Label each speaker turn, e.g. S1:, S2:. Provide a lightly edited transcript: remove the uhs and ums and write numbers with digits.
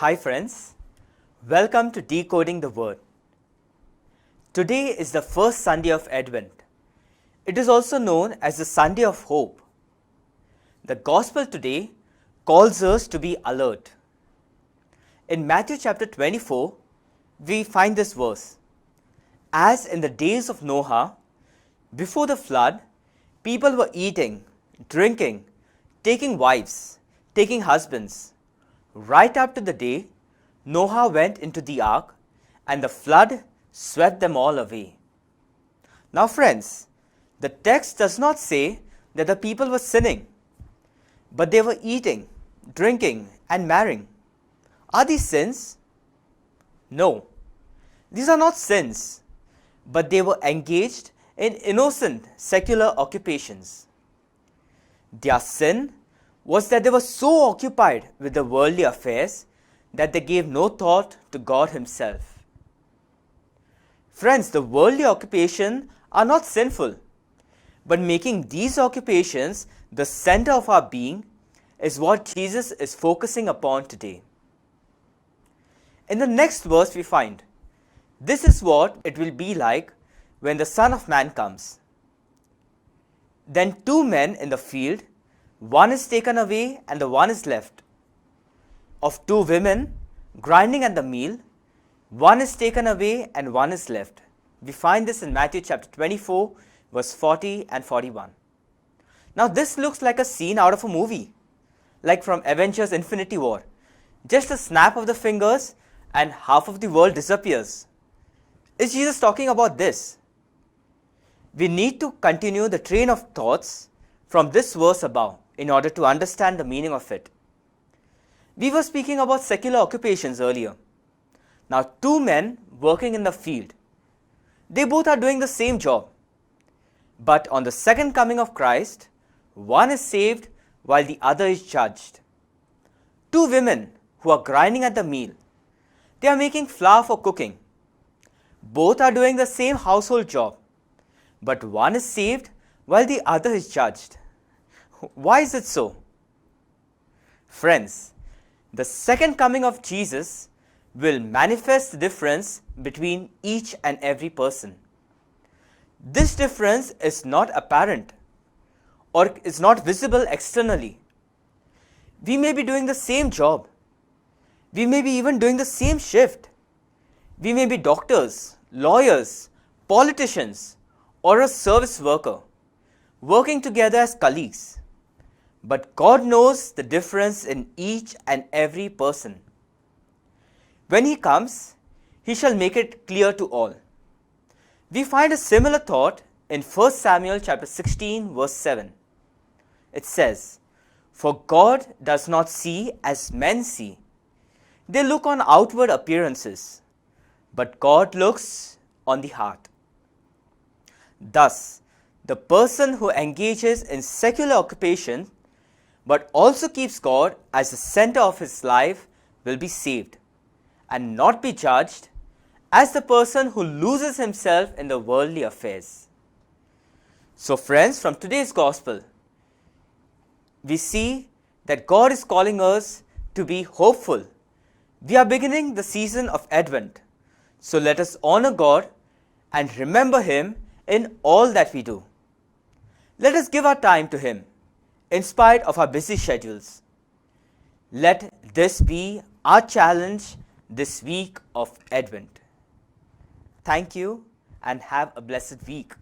S1: Hi friends, welcome to Decoding the Word. Today is the first Sunday of Advent. It is also known as the Sunday of Hope. The Gospel today calls us to be alert. In Matthew chapter 24, we find this verse. As in the days of Noah, before the flood, people were eating, drinking, taking wives, taking husbands, right up to the day Noah went into the ark and the flood swept them all away. Now friends, the text does not say that the people were sinning, but they were eating, drinking and marrying. Are these sins? No, these are not sins, but they were engaged in innocent secular occupations. Their sin was that they were so occupied with the worldly affairs that they gave no thought to God Himself. Friends, the worldly occupations are not sinful, but making these occupations the center of our being is what Jesus is focusing upon today. In the next verse we find, this is what it will be like when the Son of Man comes. Then two men in the field, one is taken away and the one is left. Of two women grinding at the mill, one is taken away and one is left. We find this in Matthew chapter 24, verse 40 and 41. Now this looks like a scene out of a movie, like from Avengers Infinity War. Just a snap of the fingers and half of the world disappears. Is Jesus talking about this? We need to continue the train of thoughts from this verse above in order to understand the meaning of it. We were speaking about secular occupations earlier. Now two men working in the field. They both are doing the same job. But on the second coming of Christ, one is saved while the other is judged. Two women who are grinding at the mill. They are making flour for cooking. Both are doing the same household job. But one is saved while the other is judged. Why is it so? Friends, the second coming of Jesus will manifest the difference between each and every person. This difference is not apparent or is not visible externally. We may be doing the same job. We may be even doing the same shift. We may be doctors, lawyers, politicians, or a service worker, working together as colleagues. But God knows the difference in each and every person. When He comes, He shall make it clear to all. We find a similar thought in 1 Samuel chapter 16 verse 7. It says, "For God does not see as men see. They look on outward appearances, but God looks on the heart." Thus, the person who engages in secular occupation but also keeps God as the center of his life will be saved and not be judged as the person who loses himself in the worldly affairs. So friends, from today's gospel, we see that God is calling us to be hopeful. We are beginning the season of Advent. So let us honor God and remember Him in all that we do. Let us give our time to Him in spite of our busy schedules. Let this be our challenge this week of Advent. Thank you and have a blessed week.